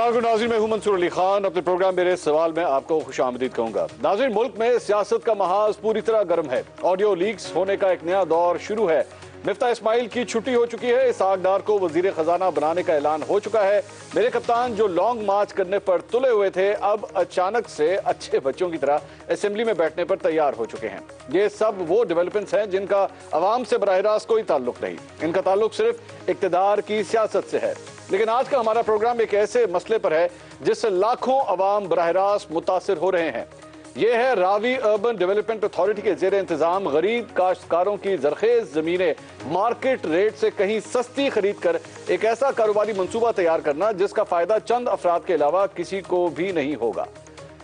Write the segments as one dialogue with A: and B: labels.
A: अस्सलाम नाज़रीन, मैं हूं मंसूर अली खान। अपने प्रोग्राम मेरे सवाल में आपको खुशामदीद कहूंगा। नाज़रीन, मुल्क में सियासत का महाज पूरी तरह गर्म है। ऑडियो लीक्स होने का एक नया दौर शुरू है। मिफ्ता इस्माइल की छुट्टी हो चुकी है। इसहाक डार को वजीर खजाना बनाने का ऐलान हो चुका है। मेरे कप्तान जो लॉन्ग मार्च करने पर तुले हुए थे, अब अचानक से अच्छे बच्चों की तरह असेंबली में बैठने पर तैयार हो चुके हैं। ये सब वो डेवलपमेंट्स हैं जिनका अवाम से बराह रास्त कोई ताल्लुक नहीं। इनका ताल्लुक सिर्फ इक्तदार की सियासत से है। लेकिन आज का हमारा प्रोग्राम एक ऐसे मसले पर है जिससे लाखों अवाम बराह रास्त मुतासिर हो रहे हैं। यह है रावी अर्बन डेवलपमेंट अथॉरिटी के जेर इंतजाम गरीब काश्तकारों की जरखेज जमीनें मार्केट रेट से कहीं सस्ती खरीद कर एक ऐसा कारोबारी मंसूबा तैयार करना जिसका फायदा चंद अफराद के अलावा किसी को भी नहीं होगा।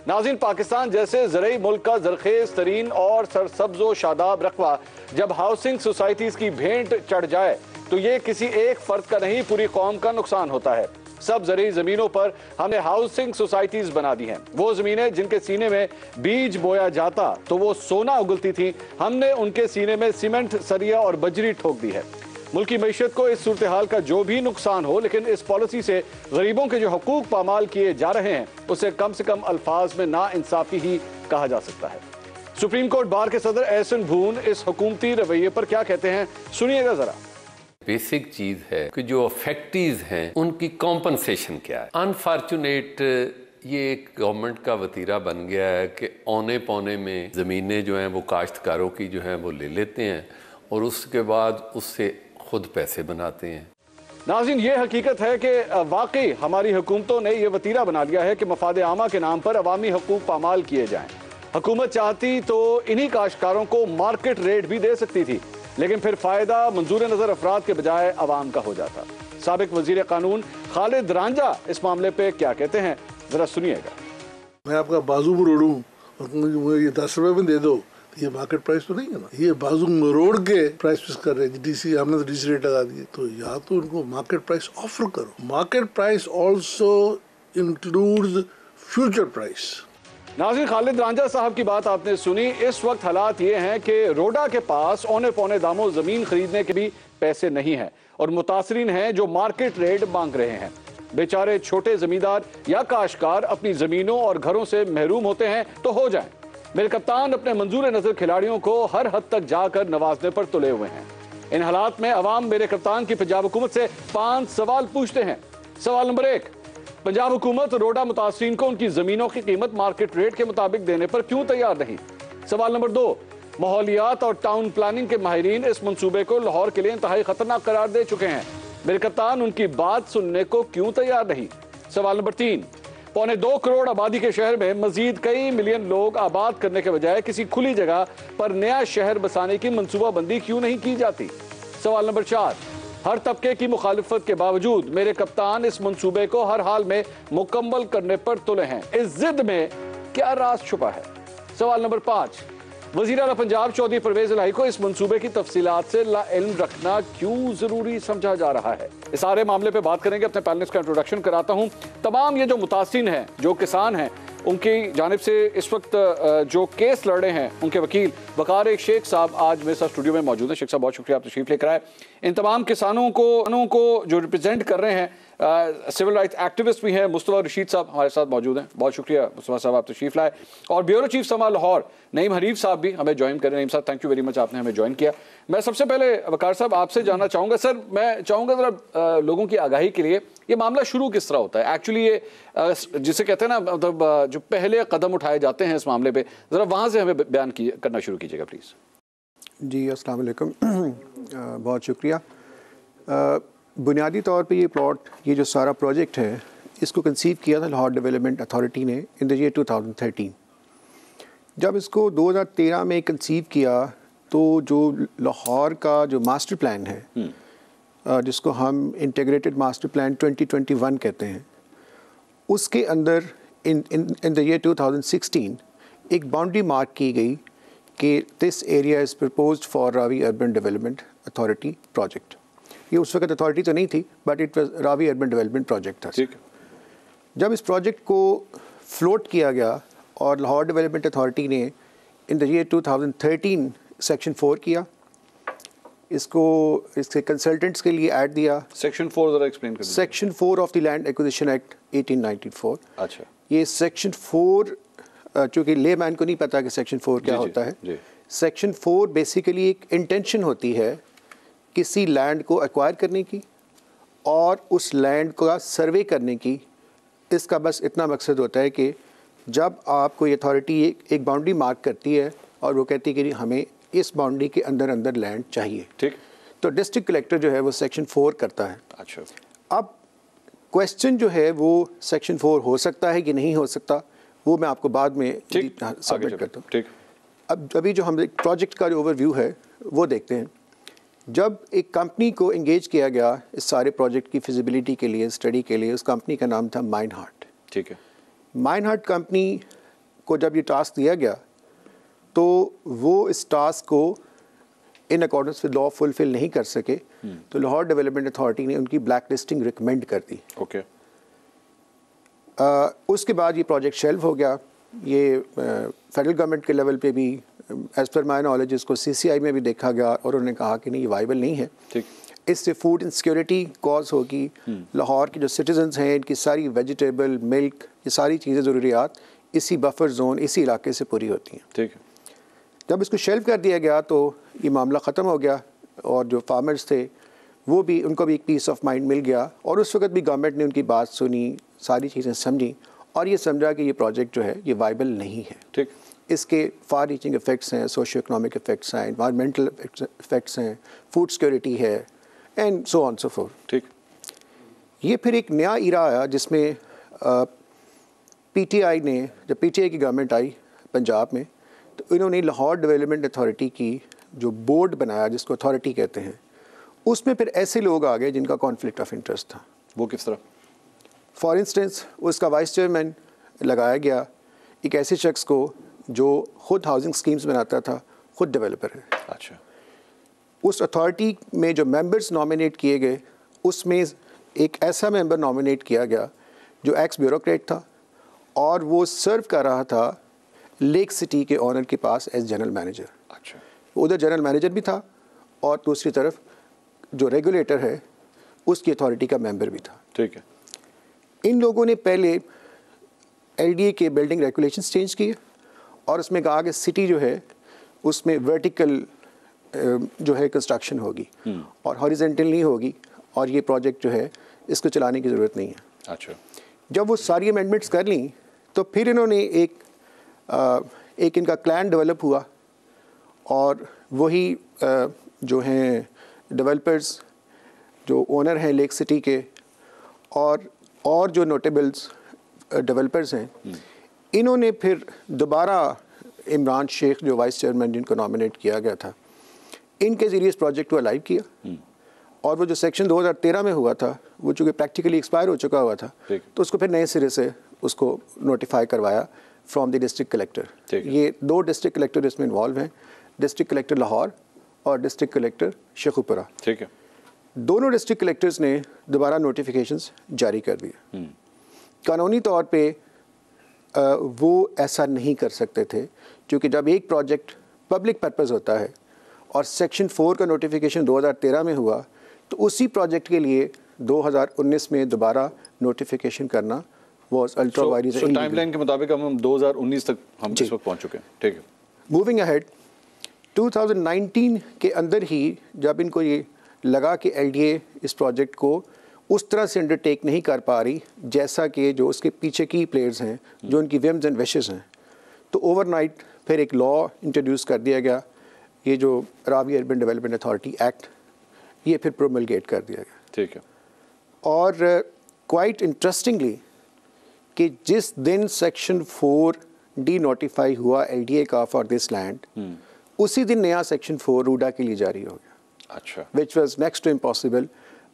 A: नाज़रीन, पाकिस्तान जैसे ज़रई मुल्क का जरखेज तरीन और सरसब्ज़ो शादाब रकबा जब हाउसिंग सोसाइटीज की भेंट चढ़ जाए तो ये किसी एक फर्द का नहीं, पूरी कौम का नुकसान होता है। सब ज़रूरी ज़मीनों पर हमने हाउसिंग सोसाइटीज बना दी हैं। वो ज़मीनें जिनके सीने में बीज बोया जाता तो वो सोना उगलती थी, हमने उनके सीने में सीमेंट, सरिया और बजरी ठोक दी है। मुल्की मईशत को इस सूरत हाल का जो भी नुकसान हो, लेकिन इस पॉलिसी से गरीबों के जो हकूक पामाल किए जा रहे हैं उसे कम से कम अल्फाज में ना इंसाफी ही कहा जा सकता है। सुप्रीम कोर्ट बार के सदर एहसन भून इस हुकूमती रवैये पर क्या कहते हैं, सुनिएगा जरा।
B: बेसिक चीज है कि जो अफेक्टीज हैं उनकी कॉम्पनसेशन क्या है। अनफॉर्चुनेट ये एक गवर्नमेंट का वतीरा बन गया है कि औने पौने में ज़मीनें जो हैं वो काश्तकारों की जो हैं वो ले लेते हैं और उसके बाद उससे खुद पैसे बनाते हैं।
A: नाज़रीन, ये हकीकत है कि वाकई हमारी हुकूमतों ने यह वतीरा बना लिया है कि मफाद आमा के नाम पर अवामी हकूक पामाल किए जाएं। हुकूमत चाहती तो इन्हीं काश्तकारों को मार्केट रेट भी दे सकती थी, लेकिन फिर फायदा मंजूर नजर अफराद के बजाय अवाम का हो जाता। साबिक वजीर कानून खालिद रांझा इस मामले पे क्या कहते हैं, जरा सुनिएगा।
C: मैं आपका बाजू मरोड़ूं और मुझे ये 10 रुपए में दे दो, ये मार्केट प्राइस तो नहीं है ना। ये बाजू मरोड़ के प्राइस फिक्स कर रहे हैं डीसी, हमने तो डीसी रेट लगा दिए। तो या तो उनको मार्केट प्राइस ऑफर करो। Market price also includes future price.
A: नाज़रीन, खालिद रांझा साहब की बात आपने सुनी। इस वक्त हालात ये हैं कि रोडा के पास औने पौने दामों जमीन खरीदने के भी पैसे नहीं हैं और मुतासरीन हैं जो मार्केट रेट मांग रहे हैं। बेचारे छोटे जमींदार या काश्तकार अपनी जमीनों और घरों से महरूम होते हैं तो हो जाएं। मेरे कप्तान अपने मंजूर नजर खिलाड़ियों को हर हद तक जाकर नवाजने पर तुले हुए हैं। इन हालात में अवाम मेरे कप्तान की पंजाब हुकूमत से 5 सवाल पूछते हैं। सवाल नंबर 1, पंजाब हुकूमत रोडा मुतासरीन को उनकी जमीनों की कीमत मार्केट रेट के मुताबिक देने पर क्यों तैयार नहीं। सवाल नंबर 2, माहौलियात और टाउन प्लानिंग के माहिरीन इस मंसूबे को लाहौर के लिए इंतहाई खतरनाक करार दे चुके हैं। मेरे कप्तान उनकी बात सुनने को क्यों तैयार नहीं। सवाल नंबर 3, 2.25 करोड़ आबादी के शहर में मजीद कई मिलियन लोग आबाद करने के बजाय किसी खुली जगह पर नया शहर बसाने की मनसूबाबंदी क्यों नहीं की जाती। सवाल नंबर 4, हर तबके की मुखालिफत के बावजूद मेरे कप्तान इस मंसूबे को हर हाल में मुकम्मल करने पर तुले हैं। इस जिद में क्या राज छुपा है। सवाल नंबर 5, वज़ीर आला पंजाब चौधरी परवेज इलाही को इस मंसूबे की तफसीलात से लाइल्म रखना क्यों जरूरी समझा जा रहा है। इस सारे मामले पे बात करेंगे। अपने पैनलिस्ट का इंट्रोडक्शन कराता हूँ। तमाम ये जो मुतासिन हैं, जो किसान हैं, उनकी जानिब से इस वक्त जो केस लड़ रहे हैं, उनके वकील वकार शेख साहब आज मेरे साथ स्टूडियो में मौजूद हैं। शेख साहब, बहुत शुक्रिया आप तशरीफ लेकर आए। इन तमाम किसानों को जो रिप्रेजेंट कर रहे हैं, सिविल राइट्स एक्टिविस्ट भी हैं, मुस्तफा रशीद साहब हमारे साथ मौजूद हैं। बहुत शुक्रिया मुस्तफा साहब, आप तशरीफ लाए। और ब्यूरो चीफ समा लाहौर नईम हरीफ साहब भी हमें ज्वाइन करें। नईम साहब, थैंक यू वेरी मच, आपने हमें ज्वाइन किया। मैं सबसे पहले वकार साहब आपसे जानना चाहूँगा, सर मैं चाहूँगा ज़रा लोगों की आगाही के लिए ये मामला शुरू किस तरह होता है एक्चुअली, ये जिसे कहते हैं ना, मतलब जो पहले कदम उठाए जाते हैं इस मामले पे, ज़रा वहाँ से हमें बयान करना शुरू कीजिएगा प्लीज़।
D: जी अस्सलाम वालेकुम, बहुत शुक्रिया। बुनियादी तौर पे ये जो सारा प्रोजेक्ट है, इसको कंसीव किया था लाहौर डेवलपमेंट अथॉरिटी ने इन द ईयर 2013। जब इसको 2013 में कंसीव किया तो जो लाहौर का जो मास्टर प्लान है, जिसको हम इंटीग्रेटेड मास्टर प्लान 2021 कहते हैं, उसके अंदर इन द ईयर 2016 एक बाउंड्री मार्क की गई कि this area is proposed for Ravi urban development authority project. ये उस वक्त अथॉरिटी तो नहीं थी, but it was Ravi urban development project था। जब इस प्रोजेक्ट को फ्लोट किया गया और लाहौर डेवलपमेंट अथॉरिटी ने इन द ईयर 2013 सेक्शन 4 किया, इसको इसके कंसल्टेंट्स के लिए ऐड दिया।
A: सेक्शन 4 जरा एक्सप्लेन कर दीजिए।
D: Section 4 of the land acquisition act 1894।
A: अच्छा,
D: ये सेक्शन 4 चूँकि ले मैन को नहीं पता कि सेक्शन 4 क्या होता है। सेक्शन 4 बेसिकली एक इंटेंशन होती है किसी लैंड को एक्वायर करने की और उस लैंड का सर्वे करने की। इसका बस इतना मकसद होता है कि जब आप कोई अथॉरिटी एक बाउंड्री मार्क करती है और वो कहती है कि हमें इस बाउंड्री के अंदर अंदर लैंड चाहिए,
A: ठीक,
D: तो डिस्ट्रिक्ट कलेक्टर जो है वो सेक्शन 4 करता है।
A: अच्छा,
D: अब क्वेश्चन जो है वो सेक्शन 4 हो सकता है कि नहीं हो सकता, वो मैं आपको बाद में सबमिट करता हूँ।
A: ठीक,
D: अब अभी जो हम प्रोजेक्ट का जो ओवरव्यू है वो देखते हैं। जब एक कंपनी को एंगेज किया गया इस सारे प्रोजेक्ट की फिजिबिलिटी के लिए, स्टडी के लिए, उस कंपनी का नाम था माइनहार्ट।
A: ठीक है।
D: माइनहार्ट कंपनी को जब ये टास्क दिया गया तो वो इस टास्क को in accordance with law fulfil नहीं कर सके, तो लाहौर डेवलपमेंट अथॉरिटी ने उनकी ब्लैक लिस्टिंग रिकमेंड कर दी।
A: ओके।
D: उसके बाद ये प्रोजेक्ट शेल्व हो गया। ये फेडरल गवर्नमेंट के लेवल पे भी एज पर माई नॉलेज इसको CCI में भी देखा गया और उन्होंने कहा कि नहीं, ये वाइबल नहीं है।
A: ठीक,
D: इससे फूड इनसिक्योरिटी कॉज होगी। लाहौर के जो सिटीजन्स हैं इनकी सारी वेजिटेबल, मिल्क, ये सारी चीज़ें, ज़रूरियात इसी बफर जोन, इसी इलाके से पूरी होती हैं।
A: ठीक है।
D: जब इसको शेल्व कर दिया गया तो ये मामला ख़त्म हो गया और जो फार्मर्स थे वो भी, उनको भी एक पीस ऑफ माइंड मिल गया और उस वक्त भी गवर्नमेंट ने उनकी बात सुनी, सारी चीज़ें समझी और ये समझा कि ये प्रोजेक्ट जो है ये वाइबल नहीं है।
A: ठीक,
D: इसके फार रीचिंग इफ़ेक्ट्स हैं, सोशियो इकोनॉमिक इफ़ेक्ट्स हैं, इन्वायरमेंटल इफ़ेक्ट्स हैं, फूड सिक्योरिटी है and so on so fourth.
A: ठीक।
D: ये फिर एक नया इरा आया जिसमें PTI ने, जब PTI की गवर्नमेंट आई पंजाब में, तो इन्होंने लाहौर डेवलपमेंट अथॉरिटी की जो बोर्ड बनाया, जिसको अथॉरिटी कहते हैं, उसमें फिर ऐसे लोग आ गए जिनका कॉन्फ्लिक्ट ऑफ इंटरेस्ट था।
A: वो किस तरह?
D: फॉर इंस्टेंस उसका वाइस चेयरमैन लगाया गया एक ऐसे शख्स को जो खुद हाउसिंग स्कीम्स बनाता था, खुद डेवलपर है।
A: अच्छा।
D: उस अथॉरिटी में जो मेंबर्स नॉमिनेट किए गए उसमें एक ऐसा मेंबर नॉमिनेट किया गया जो एक्स ब्यूरोक्रेट था और वो सर्व कर रहा था लेक सिटी के ऑनर के पास एज जनरल मैनेजर।
A: अच्छा।
D: उधर जनरल मैनेजर भी था और दूसरी तरफ जो रेगुलेटर है उसकी अथॉरिटी का मेंबर भी था।
A: ठीक है।
D: इन लोगों ने पहले LDA के बिल्डिंग रेगुलेशंस चेंज किए और उसमें कहा कि सिटी जो है उसमें वर्टिकल जो है कंस्ट्रक्शन होगी और हॉरिजेंटल नहीं होगी और ये प्रोजेक्ट जो है इसको चलाने की ज़रूरत नहीं है।
A: अच्छा।
D: जब वो सारी अमेंडमेंट्स कर ली तो फिर इन्होंने एक इनका क्लैन डेवलप हुआ और वही जो हैं डेवलपर्स, जो ओनर हैं लेक सिटी के और जो नोटेबल्स डेवलपर्स हैं, इन्होंने फिर दोबारा इमरान शेख जो वाइस चेयरमैन जिनको नॉमिनेट किया गया था, इनके ज़रिए इस प्रोजेक्ट को अलाइव किया और वो जो सेक्शन 2013 में हुआ था वो चूँकि प्रैक्टिकली एक्सपायर हो चुका हुआ था, तो उसको फिर नए सिरे से उसको नोटिफाई करवाया फ्रॉम द डिस्ट्रिक्ट कलेक्टर। ये 2 डिस्ट्रिक्ट कलेक्टर इसमें इन्वॉल्व हैं, डिस्ट्रिक्ट कलेक्टर लाहौर और डिस्ट्रिक्ट कलेक्टर शेखुपुरा।
A: ठीक है।
D: दोनों डिस्ट्रिक्ट कलेक्टर्स ने दोबारा नोटिफिकेशंस जारी कर दिए। कानूनी तौर पे वो ऐसा नहीं कर सकते थे क्योंकि जब एक प्रोजेक्ट पब्लिक पर्पस होता है और सेक्शन 4 का नोटिफिकेशन 2013 में हुआ तो उसी प्रोजेक्ट के लिए 2019 में दोबारा नोटिफिकेशन करना was ultra vires.
A: So timeline के मुताबिक हम 2019 तक हम इस वक्त पहुंच चुके हैं। ठीक है।
D: मूविंग अहेड 2019 के अंदर ही जब इनको ये लगा कि LDA इस प्रोजेक्ट को उस तरह से अंडरटेक नहीं कर पा रही जैसा कि जो उसके पीछे की प्लेयर्स हैं, जो उनकी विम्स एंड विशेस हैं, तो ओवरनाइट फिर एक लॉ इंट्रोड्यूस कर दिया गया, ये जो Ravi urban development authority act, ये फिर प्रोमलगेट कर दिया गया।
A: ठीक है।
D: और क्वाइट इंटरेस्टिंगली कि जिस दिन सेक्शन 4 डी नोटिफाई हुआ LDA का फॉर दिस लैंड, उसी दिन नया सेक्शन 4 रूडा के लिए जारी हो गया।
A: अच्छा।
D: Which was next to impossible.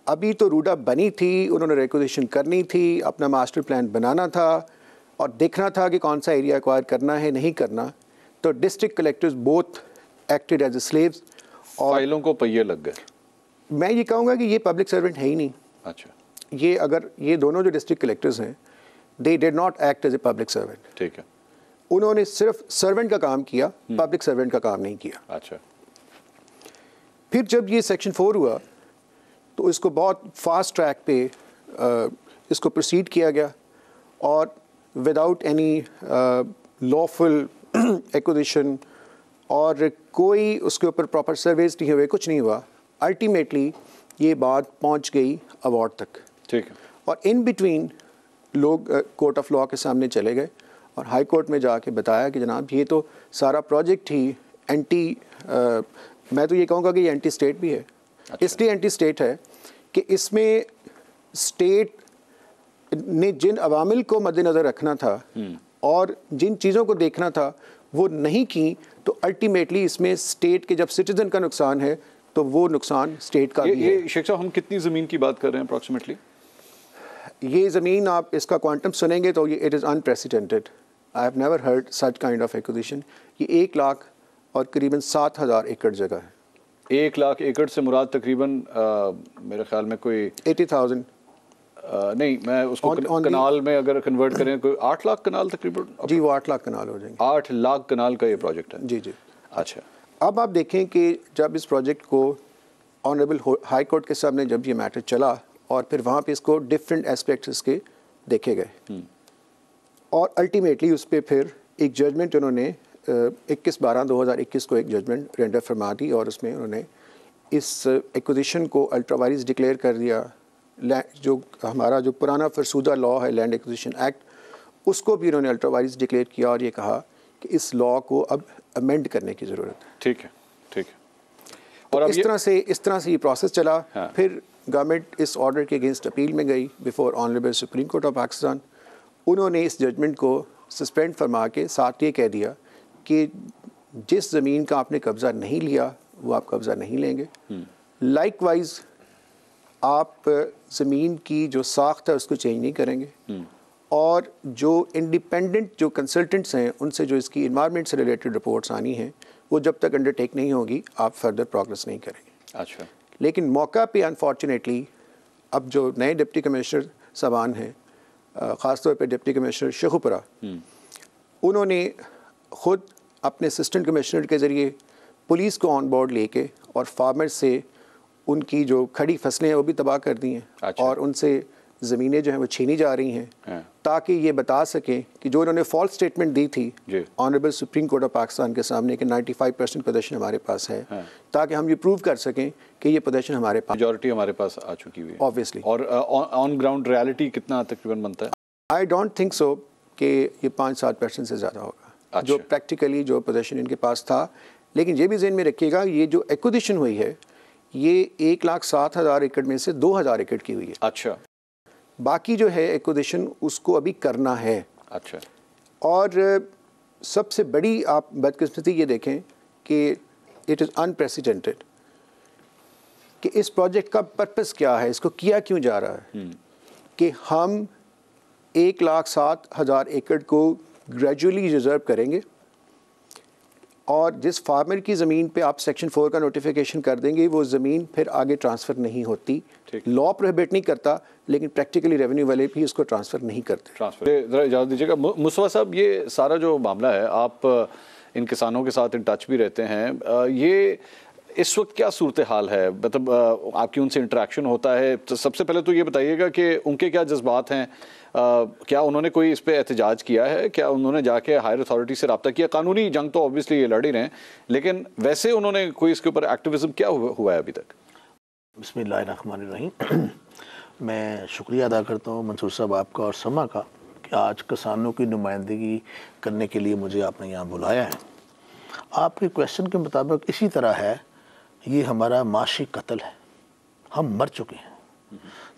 D: अभी तो रूडा बनी थी, उन्होंने रिक्विजिशन करनी थी, अपना मास्टर प्लान बनाना था और देखना था कि कौन सा एरिया एक्वायर करना है, नहीं करना। तो district collectors both acted as a slaves और
A: फाइलों को पहिए लग गए।
D: मैं ये कहूँगा कि ये पब्लिक सर्वेंट है ही नहीं।
A: अच्छा।
D: ये अगर ये दोनों जो डिस्ट्रिक्ट कलेक्टर्स हैं, they did not act as a public servant.
A: ठीक है।
D: उन्होंने सिर्फ सर्वेंट का काम किया, पब्लिक सर्वेंट का काम नहीं किया।
A: अच्छा।
D: फिर जब ये सेक्शन 4 हुआ तो इसको बहुत फास्ट ट्रैक पे इसको प्रोसीड किया गया और विदाउट एनी लॉफुल एक्विजिशन और कोई उसके ऊपर प्रॉपर सर्वेज नहीं हुए, कुछ नहीं हुआ। अल्टीमेटली ये बात पहुंच गई अवार्ड तक।
A: ठीक है।
D: और इन बिटवीन लोग कोर्ट ऑफ लॉ के सामने चले गए और हाई कोर्ट में जाके बताया कि जनाब ये तो सारा प्रोजेक्ट ही एंटी मैं तो ये कहूँगा कि ये एंटी स्टेट भी है।
A: अच्छा।
D: इसलिए एंटी स्टेट है कि इसमें स्टेट ने जिन अवामिल को मद्देनज़र रखना था और जिन चीज़ों को देखना था वो नहीं की, तो अल्टीमेटली इसमें स्टेट के जब सिटीजन का नुकसान है तो वो नुकसान स्टेट का भी है।
A: ये शेख साहब हम कितनी ज़मीन की बात कर रहे हैं अप्रॉक्सीमेटली?
D: ये ज़मीन आप इसका क्वांटम सुनेंगे तो ये it is unprecedented. I have never heard such kind of acquisition. ये 1 लाख और करीबन 7,000 एकड़ जगह है।
A: 1 लाख एकड़ से मुराद तकरीबन मेरे ख्याल में कोई
D: 80,000
A: नहीं, मैं उसको कनाल में अगर कन्वर्ट करें कोई 8 लाख कनाल तकरीबन।
D: जी, वो 8 लाख कनाल हो जाएंगे।
A: 8 लाख कनाल का ये प्रोजेक्ट है।
D: जी जी।
A: अच्छा,
D: अब आप देखें कि जब इस प्रोजेक्ट को ऑनरेबल हाई कोर्ट के सामने जब ये मैटर चला और फिर वहाँ पे इसको डिफरेंट एस्पेक्ट्स इसके देखे गए और अल्टीमेटली उस पर फिर एक जजमेंट उन्होंने 21/12/2021 को एक जजमेंट रेंडर फरमा दी और उसमें उन्होंने इस एक्विजिशन को अल्ट्रा वाइज डिक्लेयर कर दिया। जो हमारा जो पुराना फरसूदा लॉ है लैंड एक्विजिशन एक्ट, उसको भी उन्होंने अल्ट्रा वाइज डिक्लेयर किया और ये कहा कि इस लॉ को अब अमेंड करने की ज़रूरत है।
A: ठीक है, ठीक है।
D: और अब इस तरह से ये प्रोसेस चला।
A: हाँ।
D: फिर गवर्नमेंट इस ऑर्डर के अगेंस्ट अपील में गई before honourable supreme court of Pakistan. उन्होंने इस जजमेंट को सस्पेंड फरमा के साथ ये कह दिया कि जिस ज़मीन का आपने कब्ज़ा नहीं लिया वो आप कब्ज़ा नहीं लेंगे। लाइकवाइज आप ज़मीन की जो साख्त है उसको चेंज नहीं करेंगे और जो इंडिपेंडेंट जो कंसल्टेंट्स हैं उनसे जो इसकी इन्वायरमेंट से रिलेटेड रिपोर्ट्स आनी हैं वो जब तक अंडरटेक नहीं होगी आप फर्दर प्रोग्रेस नहीं करेंगे।
A: अच्छा।
D: लेकिन मौका पे अनफॉर्चुनेटली अब जो नए डिप्टी कमिश्नर साहबान हैं, ख़ासतौर पे डिप्टी कमिश्नर शेखुपुरा, उन्होंने ख़ुद अपने असिस्टेंट कमिश्नर के ज़रिए पुलिस को ऑन बोर्ड लेके और फार्मर्स से उनकी जो खड़ी फसलें हैं वो भी तबाह कर दी हैं।
A: अच्छा।
D: और उनसे ज़मीनें जो हैं वो छीनी जा रही हैं।
A: हाँ।
D: ताकि ये बता सकें कि जो इन्होंने फॉल्स स्टेटमेंट दी थी honourable supreme court of Pakistan के सामने कि 95% पोजीशन हमारे पास है।
A: हाँ।
D: ताकि हम ये प्रूव कर सकें कि ये पोजीशन हमारे पास,
A: मेजॉरिटी हमारे पास आ चुकी हुई है
D: ऑब्वियसली।
A: और ऑन ग्राउंड रियलिटी कितना तकरीबन बनता है?
D: आई डोंट थिंक सो कि ये 5-7% से ज़्यादा होगा।
A: अच्छा।
D: जो प्रैक्टिकली जो पोजीशन इनके पास था। लेकिन ये भी ज़हन में रखिएगा ये जो एक्विजिशन हुई है ये 1,07,000 एकड़ में से 2,000 एकड़ की हुई है।
A: अच्छा।
D: बाकी जो है एक्विजिशन उसको अभी करना है।
A: अच्छा।
D: और सबसे बड़ी आप बदकिस्मती ये देखें कि इट इज़ अनप्रेसिडेंटेड कि इस प्रोजेक्ट का पर्पस क्या है, इसको किया क्यों जा रहा है कि हम 1,07,000 एकड़ को ग्रेजुअली रिजर्व करेंगे और जिस फार्मर की ज़मीन पे आप सेक्शन 4 का नोटिफिकेशन कर देंगे वो ज़मीन फिर आगे ट्रांसफ़र नहीं होती। लॉ प्रोहिबिट नहीं करता लेकिन प्रैक्टिकली रेवेन्यू वाले भी उसको ट्रांसफ़र नहीं करते।
A: ज़रा इजाज़त दीजिएगा मुस्तफ़ा साहब, ये सारा जो मामला है आप इन किसानों के साथ इन टच भी रहते हैं, ये इस वक्त क्या सूरत हाल है? मतलब आपकी उनसे इंटरेक्शन होता है? तो सबसे पहले तो ये बताइएगा कि उनके क्या जज्बात हैं, क्या उन्होंने कोई इस पे एहतजाज किया है, क्या उन्होंने जाके हायर अथॉरिटी से रब्ता किया? कानूनी जंग तो ऑब्वियसली ये लड़ ही रहे हैं लेकिन वैसे उन्होंने कोई इसके ऊपर एक्टिविज्म क्या हुआ है अभी तक?
E: बिस्मिल्लाहिर्रहमानिर्रहीम। मैं शुक्रिया अदा करता हूँ मंसूर साहब आपका और समा का कि आज किसानों की नुमाइंदगी करने के लिए मुझे आपने यहाँ बुलाया है। आपके क्वेश्चन के मुताबिक इसी तरह है, ये हमारा माशी कत्ल है। हम मर चुके हैं।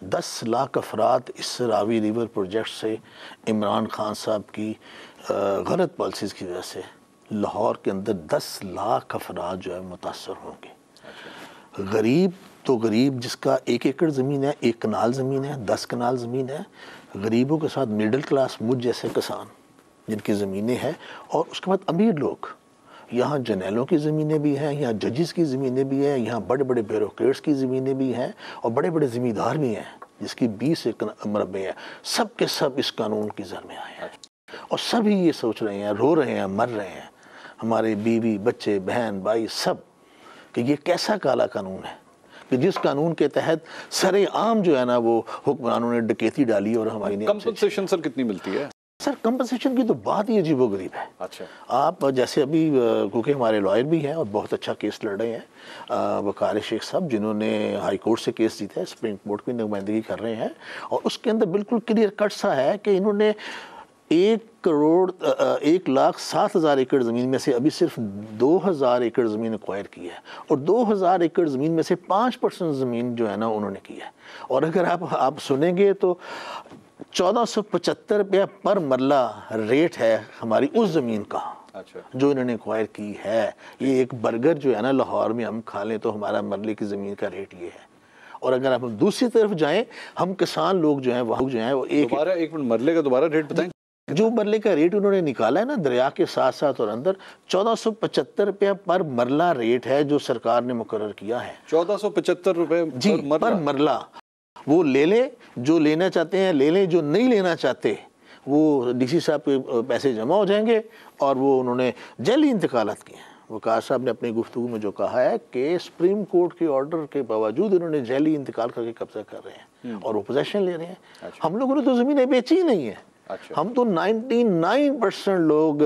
E: 10 लाख अफराद इस रावी रिवर प्रोजेक्ट से इमरान खान साहब की गलत पॉलिसीज़ की वजह से लाहौर के अंदर 10 लाख अफराद जो है मुतासर होंगे। गरीब तो गरीब जिसका 1 एकड़ ज़मीन है, 1 कनाल ज़मीन है, 10 कनाल ज़मीन है, गरीबों के साथ मिडिल क्लास मुझ जैसे किसान जिनकी ज़मीनें हैं, और उसके बाद अमीर लोग। यहाँ जर्नैलों की ज़मीनें भी हैं, यहाँ जजेस की ज़मीनें भी हैं, यहाँ बड़े बड़े ब्यूरोक्रेट्स की ज़मीनें भी हैं और बड़े बड़े ज़मींदार भी हैं जिसकी 20 मरबे हैं। सब के सब इस कानून की जर में आए हैं और सभी ये सोच रहे हैं, रो रहे हैं, मर रहे हैं। हमारे बीवी, बच्चे, बहन, भाई सब कि ये कैसा काला कानून है कि जिस कानून के तहत सरेआम जो है ना वो हुक्मरानों ने डकैती डाली और हमारी
A: कंपनसेशन सर कितनी मिलती है?
E: सर कंपनसेशन की तो बात ही अजीबोगरीब है।
A: अच्छा,
E: आप जैसे अभी क्योंकि हमारे लॉयर भी हैं और बहुत अच्छा केस लड़ रहे हैं वकार शेख साहब, जिन्होंने हाई कोर्ट से केस जीता है, सुप्रीम कोर्ट की नुमाइंदगी कर रहे हैं, और उसके अंदर बिल्कुल क्लियर कट सा है कि इन्होंने 1,07,000 एकड़ ज़मीन में से अभी सिर्फ 2,000 एकड़ ज़मीन एक्वायर की है, और 2,000 एकड़ ज़मीन में से 5% ज़मीन जो है ना उन्होंने की है। और अगर आप सुनेंगे तो 1475 रुपया पर मरला रेट है हमारी उस ज़मीन का।
A: अच्छा,
E: जो इन्होंने एक्वायर की है। ये एक बर्गर जो है ना लाहौर में हम खा लें तो हमारा मरले की ज़मीन का रेट ये है। और अगर आप दूसरी तरफ जाएं, हम किसान लोग जो हैं वहाँ जो हैं वो एक
A: मिनट, मरले का दोबारा रेट बताएं।
E: जो मरले का रेट उन्होंने निकाला है ना दरिया के साथ साथ और अंदर, 1475 रुपया पर मरला रेट है जो सरकार ने मुकर्रर किया है।
A: 1475 रुपए
E: जी पर मरला। वो ले लें, जो लेना चाहते हैं ले लें, जो नहीं लेना चाहते वो डीसी साहब के पैसे जमा हो जाएंगे। और वो उन्होंने जैली इंतकालात किए हैं। वकार साहब ने अपनी गुफ्तगू में जो कहा है कि सुप्रीम कोर्ट के ऑर्डर के बावजूद उन्होंने जैली इंतकाल करके कब्जा कर रहे हैं और वो पोजेशन ले रहे हैं।
A: अच्छा।
E: हम लोगों ने तो ज़मीनें बेची ही नहीं है।
A: अच्छा।
E: हम तो 99% लोग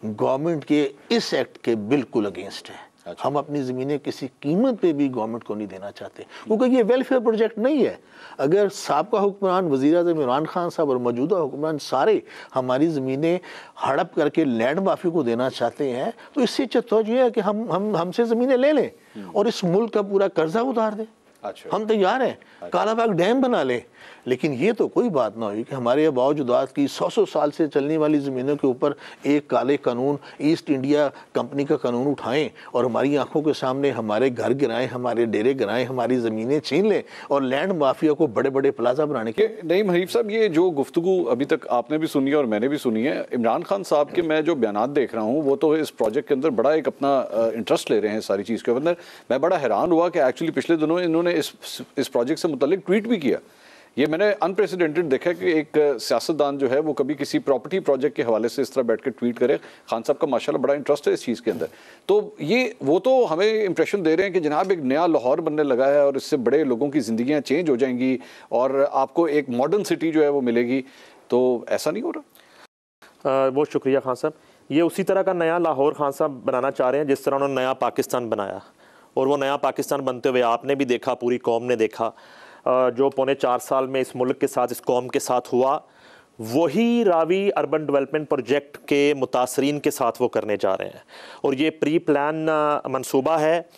E: गवर्नमेंट के इस एक्ट के बिल्कुल अगेंस्ट हैं।
A: अच्छा।
E: हम अपनी ज़मीनें किसी कीमत पे भी गवर्नमेंट को नहीं देना चाहते, क्योंकि ये वेलफेयर प्रोजेक्ट नहीं है। अगर साबका हुक्मरान वज़ीर-ए-आज़म इमरान खान साहब और मौजूदा हुक्मरान सारे हमारी ज़मीनें हड़प करके लैंड माफी को देना चाहते हैं, तो इससे अच्छा तो ये है कि हमसे ज़मीनें ले लें और इस मुल्क का पूरा कर्जा उतार दें।
A: अच्छा।
E: हम तैयार हैं, कालाबाग डैम बना लें। लेकिन ये तो कोई बात ना हुई कि हमारे अबावजुदात की 100 साल से चलने वाली ज़मीनों के ऊपर एक काले कानून, ईस्ट इंडिया कंपनी का कानून उठाएं और हमारी आंखों के सामने हमारे घर गिराएं, हमारे डेरे गिराएं, हमारी ज़मीनें छीन लें और लैंड माफिया को बड़े बड़े प्लाजा बनाने के।
A: नहीं हनीफ साहब, ये जो गुफ्तगू अभी तक आपने भी सुनी है और मैंने भी सुनी है, इमरान खान साहब के मैं जो बयानात देख रहा हूँ वो तो इस प्रोजेक्ट के अंदर बड़ा एक अपना इंटरेस्ट ले रहे हैं सारी चीज़ के अंदर। मैं बड़ा हैरान हुआ कि एक्चुअली पिछले दिनों इन्होंने इस प्रोजेक्ट से मुतालिक ट्वीट भी किया। ये मैंने अनप्रेसिडेंटेड देखा कि एक सियासतदान जो है वो कभी किसी प्रॉपर्टी प्रोजेक्ट के हवाले से इस तरह बैठ के ट्वीट करे। खान साहब का माशाल्लाह बड़ा इंटरेस्ट है इस चीज़ के अंदर। तो ये वो तो हमें इंप्रेशन दे रहे हैं कि जनाब एक नया लाहौर बनने लगा है और इससे बड़े लोगों की ज़िंदगियाँ चेंज हो जाएंगी और आपको एक मॉडर्न सिटी जो है वो मिलेगी। तो ऐसा नहीं हो रहा?
F: बहुत शुक्रिया खान साहब। ये उसी तरह का नया लाहौर खान साहब बनाना चाह रहे हैं जिस तरह उन्होंने नया पाकिस्तान बनाया, और वो नया पाकिस्तान बनते हुए आपने भी देखा, पूरी कौम ने देखा। जो पौने 4 साल में इस मुल्क के साथ, इस कौम के साथ हुआ, वही रावी अर्बन डेवलपमेंट प्रोजेक्ट के मुतासरीन के साथ वो करने जा रहे हैं। और ये प्री प्लान मंसूबा है।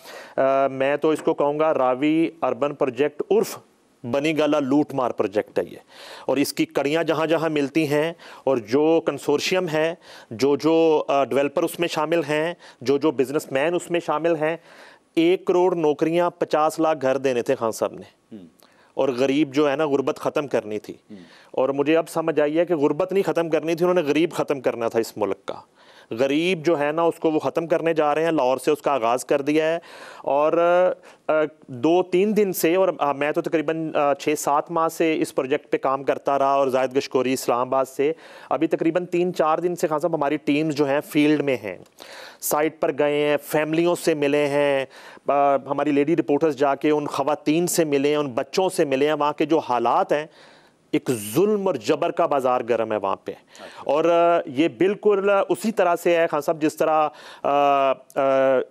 F: मैं तो इसको कहूँगा रावी अर्बन प्रोजेक्ट उर्फ बनी गाला लूट मार प्रोजेक्ट है ये। और इसकी कड़ियाँ जहाँ जहाँ मिलती हैं और जो कंसोर्शियम है, जो डेवलपर उसमें शामिल हैं, जो बिजनेसमैन उसमें शामिल हैं, 1 करोड़ नौकरियाँ, 50 लाख घर देने थे खान साहब ने, और गरीब जो है ना गुर्बत ख़त्म करनी थी। और मुझे अब समझ आई है कि गुर्बत नहीं ख़त्म करनी थी, उन्होंने गरीब ख़त्म करना था इस मुल्क का। गरीब जो है ना उसको वो ख़त्म करने जा रहे हैं। लाहौर से उसका आगाज़ कर दिया है और 2-3 दिन से, और मैं तो तकरीबन 6-7 माह से इस प्रोजेक्ट पे काम करता रहा, और जायद गशकोरी इस्लामाबाद से अभी तकरीबन 3-4 दिन से खान साहब हमारी टीम्स जो हैं फील्ड में हैं, साइट पर गए हैं, फैमिलियों से मिले हैं, हमारी लेडी रिपोर्टर्स जाके उन ख़वातीन से मिले हैं, उन बच्चों से मिले हैं। वहाँ के जो हालात हैं, एक जुल्म और जबर का बाजार गर्म है वहाँ पे। और ये बिल्कुल उसी तरह से है खान साहब जिस तरह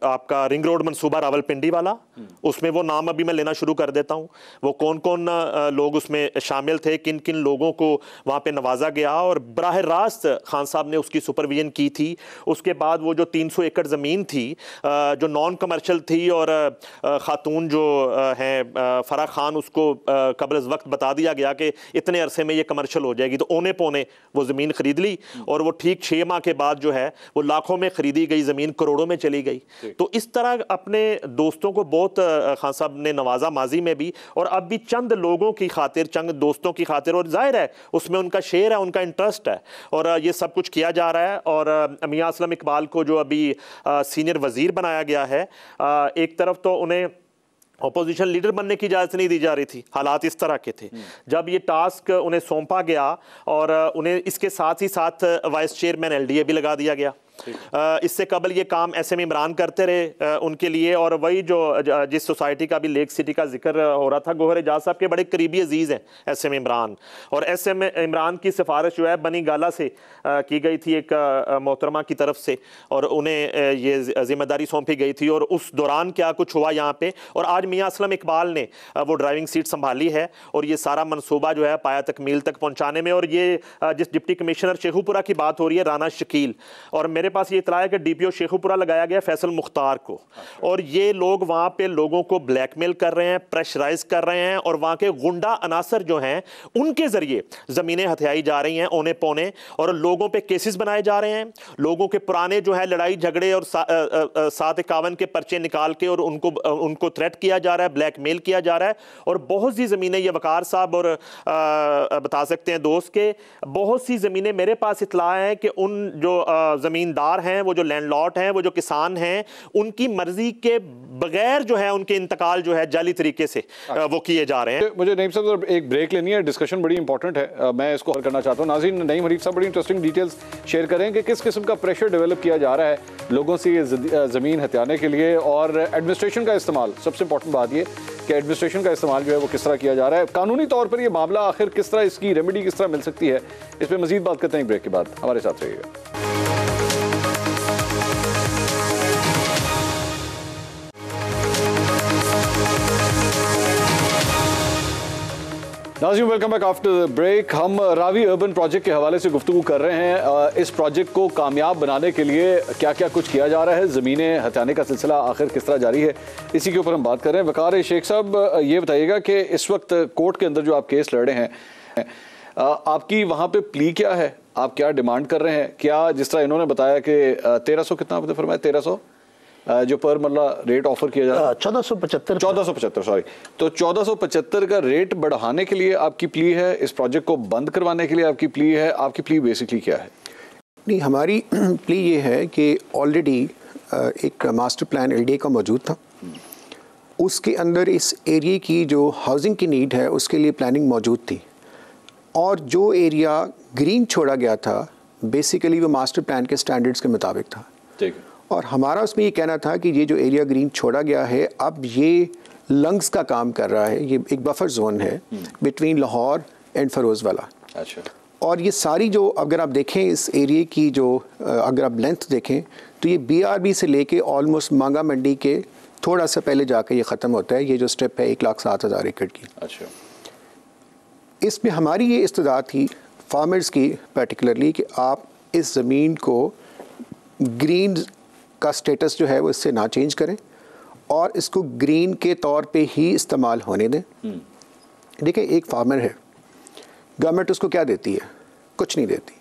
F: आपका रिंग रोड मंसूबा रावलपिंडी वाला, उसमें वो नाम अभी मैं लेना शुरू कर देता हूँ। वो कौन कौन लोग उसमें शामिल थे, किन किन लोगों को वहाँ पे नवाजा गया, और बराह रास्त खान साहब ने उसकी सुपरविजन की थी। उसके बाद वो जो 300 एकड़ ज़मीन थी जो नॉन कमर्शियल थी, और ख़ातून जो हैं फराह खान, उसको कब्ल वक्त बता दिया गया कि इतने अरसे में ये कमर्शियल हो जाएगी, तो औने पौने वो ज़मीन खरीद ली, और वो ठीक 6 माह के बाद जो है वो लाखों में खरीदी गई ज़मीन करोड़ों में चली गई। तो इस तरह अपने दोस्तों को बहुत खान साहब ने नवाजा माजी में भी, और अब भी चंद लोगों की खातिर, चंद दोस्तों की खातिर, और जाहिर है उसमें उनका शेयर है, उनका इंटरेस्ट है, और ये सब कुछ किया जा रहा है। और मियां असलम इकबाल को जो अभी सीनियर वजीर बनाया गया है, एक तरफ तो उन्हें अपोजिशन लीडर बनने की इजाज़त नहीं दी जा रही थी, हालात इस तरह के थे। जब ये टास्क उन्हें सौंपा गया और उन्हें इसके साथ ही साथ वाइस चेयरमैन LDA भी लगा दिया गया, इससे कबल ये काम SM इमरान करते रहे उनके लिए, और वही जो जिस सोसाइटी का भी लेक सिटी का जिक्र हो रहा था, गौहर एजाज साहब के बड़े करीबी अजीज़ हैं SM इमरान, और SM इमरान की सिफारिश जो है बनी गाला से की गई थी एक मोहतरमा की तरफ से, और उन्हें ये जिम्मेदारी सौंपी गई थी, और उस दौरान क्या कुछ हुआ यहाँ पे, और आज मियाँ असलम इकबाल ने वो ड्राइविंग सीट संभाली है, और ये सारा मनसूबा जो है पाया तकमील तक पहुँचाने में। और ये जिस डिप्टी कमिश्नर शेखुपुरा की बात हो रही है, राना शकील, और मेरे पास ये इतला है कि DPO शेखुपुरा लगाया गया फैसल मुख्तार को, और ये लोग वहाँ पे लोगों को ब्लैकमेल कर रहे हैं, प्रेशराइज कर रहे हैं, और वहाँ के गुंडा अनासर जो हैं उनके ज़रिए ज़मीनें हथियाई जा रही हैं औने पौने, और लोगों पे केसेस बनाए जा रहे हैं, लोगों के पुराने जो है लड़ाई झगड़े और 751 के पर्चे निकाल के और उनको थ्रेट किया जा रहा है, ब्लैकमेल किया जा रहा है। और बहुत सी ज़मीनें, ये वकार साहब और बता सकते हैं दोस्त के, बहुत सी ज़मीनें मेरे पास इतला है कि उन जो ज़मींदार हैं, वो जो लैंडलॉर्ड हैं, वो जो किसान हैं, उनकी मर्जी के बगैर जो है उनके इंतकाल जो है जाली तरीके से वो किए जा रहे हैं।
A: मुझे नईम साहब एक ब्रेक लेनी है, डिस्कशन बड़ी इंपॉर्टेंट है, मैं इसको हल करना चाहता हूँ। नाज़रीन, नईम हरीफ साहब बड़ी इंटरेस्टिंग डिटेल्स शेयर करें कि किस किस्म का प्रेशर डेवलप किया जा रहा है लोगों से ये ज़मीन हथियाने के लिए, और एडमिनिस्ट्रेशन का इस्तेमाल, सबसे इंपॉर्टेंट बात ये कि एडमिनिस्ट्रेशन का इस्तेमाल जो है वो किस तरह किया जा रहा है, कानूनी तौर पर ये मामला आखिर किस तरह, इसकी रेमेडी किस तरह मिल सकती है, इस पर मजीद बात करते हैं ब्रेक के बाद। हमारे साथ रहिएगा। नाज़रीन, वेलकम बैक आफ्टर ब्रेक। हम रावी अर्बन प्रोजेक्ट के हवाले से गुफ्तगू कर रहे हैं। इस प्रोजेक्ट को कामयाब बनाने के लिए क्या क्या कुछ किया जा रहा है, ज़मीनें हथियाने का सिलसिला आखिर किस तरह जारी है, इसी के ऊपर हम बात कर रहे हैं। वकार शेख साहब, ये बताइएगा कि इस वक्त कोर्ट के अंदर जो आप केस लड़ रहे हैं, आपकी वहाँ पे प्ली क्या है, आप क्या डिमांड कर रहे हैं? क्या जिस तरह इन्होंने बताया कि 1300 कितना आपने फरमाया, 1300 जो पर मरला रेट ऑफर किया जा रहा है, 1475 सॉरी, तो 1475 का रेट बढ़ाने के लिए आपकी प्ली है, इस प्रोजेक्ट को बंद करवाने के लिए आपकी प्ली है, आपकी प्ली बेसिकली क्या है?
D: नहीं, हमारी प्ली ये है कि ऑलरेडी एक मास्टर प्लान LDA का मौजूद था, उसके अंदर इस एरिया की जो हाउसिंग की नीड है उसके लिए प्लानिंग मौजूद थी, और जो एरिया ग्रीन छोड़ा गया था बेसिकली वो मास्टर प्लान के स्टैंडर्ड्स के मुताबिक था।
A: ठीक है।
D: और हमारा उसमें ये कहना था कि ये जो एरिया ग्रीन छोड़ा गया है, अब ये लंग्स का काम कर रहा है, ये एक बफर जोन है बिटवीन लाहौर एंड फरोज़वाला।
A: अच्छा।
D: और ये सारी जो, अगर आप देखें इस एरिया की जो अगर आप लेंथ देखें तो ये BRB से लेके ऑलमोस्ट मांगा मंडी के थोड़ा सा पहले जाकर ये ख़त्म होता है, ये जो स्टेप है 1,07,000 एकड़ की।
A: अच्छा।
D: इसमें हमारी ये इस्तदा थी फार्मर्स की पर्टिकुलरली कि आप इस ज़मीन को ग्रीन का स्टेटस जो है वो इससे ना चेंज करें और इसको ग्रीन के तौर पे ही इस्तेमाल होने दें। देखिए, एक फार्मर है, गवर्नमेंट उसको क्या देती है? कुछ नहीं देती।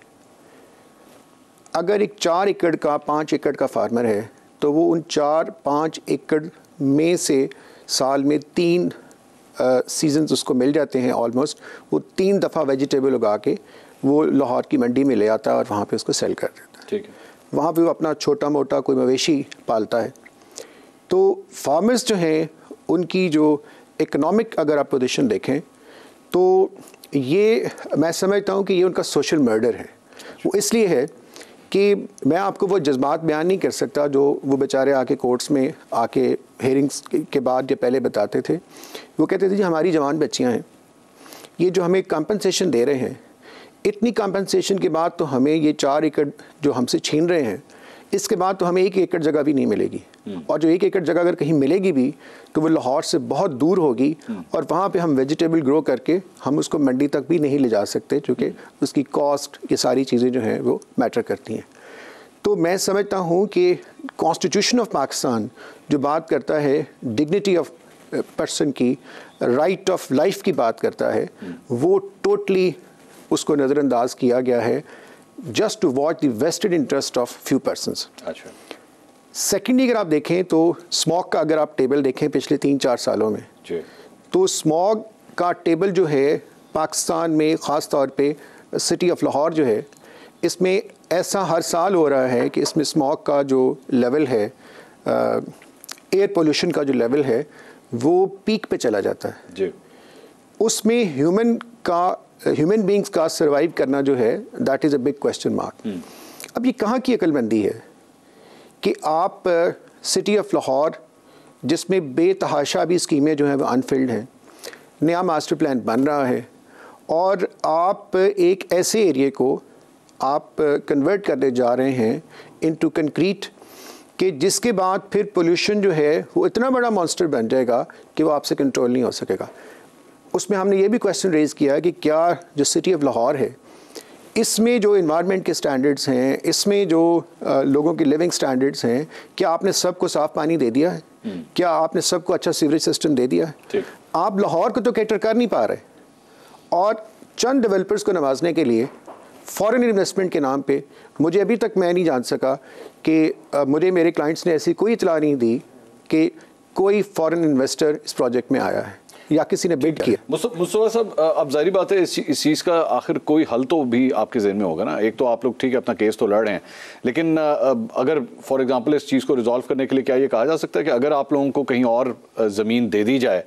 D: अगर एक 4 एकड़ का 5 एकड़ का फार्मर है तो वो उन 4-5 एकड़ में से साल में 3 सीजन्स उसको मिल जाते हैं ऑलमोस्ट। वो 3 दफ़ा वेजिटेबल उगा के वो लाहौर की मंडी में ले आता है और वहाँ पे उसको सेल कर देता है।
A: ठीक है।
D: वहाँ पे वो अपना छोटा मोटा कोई मवेशी पालता है। तो फार्मर्स जो हैं उनकी जो इकोनॉमिक अगर आप पोजीशन देखें तो ये मैं समझता हूँ कि ये उनका सोशल मर्डर है। वो इसलिए है कि मैं आपको वो जज्बात बयान नहीं कर सकता जो वो बेचारे आके कोर्ट्स में आके हेयरिंग्स के बाद या पहले बताते थे। वो कहते थे जी हमारी जवान बच्चियाँ हैं, ये जो हमें कंपनसेशन दे रहे हैं, इतनी कंपनसेशन के बाद तो हमें ये 4 एकड़ जो हमसे छीन रहे हैं, इसके बाद तो हमें 1 एकड़ जगह भी नहीं मिलेगी। और जो 1 एकड़ जगह अगर कहीं मिलेगी भी तो वो लाहौर से बहुत दूर होगी और वहाँ पे हम वेजिटेबल ग्रो करके हम उसको मंडी तक भी नहीं ले जा सकते, क्योंकि उसकी कॉस्ट, ये सारी चीज़ें जो हैं वो मैटर करती हैं। तो मैं समझता हूँ कि कॉन्स्टिट्यूशन ऑफ पाकिस्तान जो बात करता है डिग्निटी ऑफ पर्सन की, राइट ऑफ लाइफ की बात करता है, वो टोटली उसको नज़रअंदाज किया गया है just to watch the vested interest of few persons. अच्छा। सेकेंडली अगर आप देखें तो स्मॉग का अगर आप टेबल देखें पिछले 3-4 सालों में जी, तो स्मॉग का टेबल जो है पाकिस्तान में ख़ास तौर पे सिटी ऑफ लाहौर जो है, इसमें ऐसा हर साल हो रहा है कि इसमें स्मॉग का जो लेवल है, एयर पोल्यूशन का जो लेवल है, वो पीक पे चला जाता है जी। उसमें ह्यूमन बींग्स का सर्वाइव करना जो है that is a big question mark. अब ये कहाँ की अक्लमंदी है कि आप सिटी ऑफ लाहौर, जिसमें बेतहाशा भी स्कीमें जो हैं वो अनफिल्ड हैं, नया मास्टर प्लान बन रहा है और आप एक ऐसे एरिए को आप कन्वर्ट करने जा रहे हैं इनटू कंक्रीट कि जिसके बाद फिर पोल्यूशन जो है वो इतना बड़ा मॉन्स्टर बन जाएगा कि वो आपसे कंट्रोल नहीं हो सकेगा। उसमें हमने ये भी क्वेश्चन रेज़ किया कि क्या जो सिटी ऑफ लाहौर है इसमें जो इन्वायरमेंट के स्टैंडर्ड्स हैं, इसमें जो लोगों के लिविंग स्टैंडर्ड्स हैं, क्या आपने सबको साफ़ पानी दे दिया है? क्या आपने सबको अच्छा सीवरेज सिस्टम दे दिया है? आप लाहौर को तो कैटर कर नहीं पा रहे और चंद डेवलपर्स को नवाजने के लिए फॉरेन इन्वेस्टमेंट के नाम पे मुझे अभी तक मैं नहीं जान सका कि मुझे मेरे क्लाइंट्स ने ऐसी कोई इतला नहीं दी कि कोई फॉरेन इन्वेस्टर इस प्रोजेक्ट में आया है या किसी ने बिड किया।
A: मुस्तफा साहब, अब जाहिर बात है इस चीज़ का आखिर कोई हल तो भी आपके ज़हन में होगा ना। एक तो आप लोग ठीक है अपना केस तो लड़ रहे हैं, लेकिन अगर फॉर एग्जांपल इस चीज़ को रिजॉल्व करने के लिए क्या ये कहा जा सकता है कि अगर आप लोगों को कहीं और ज़मीन दे दी जाए,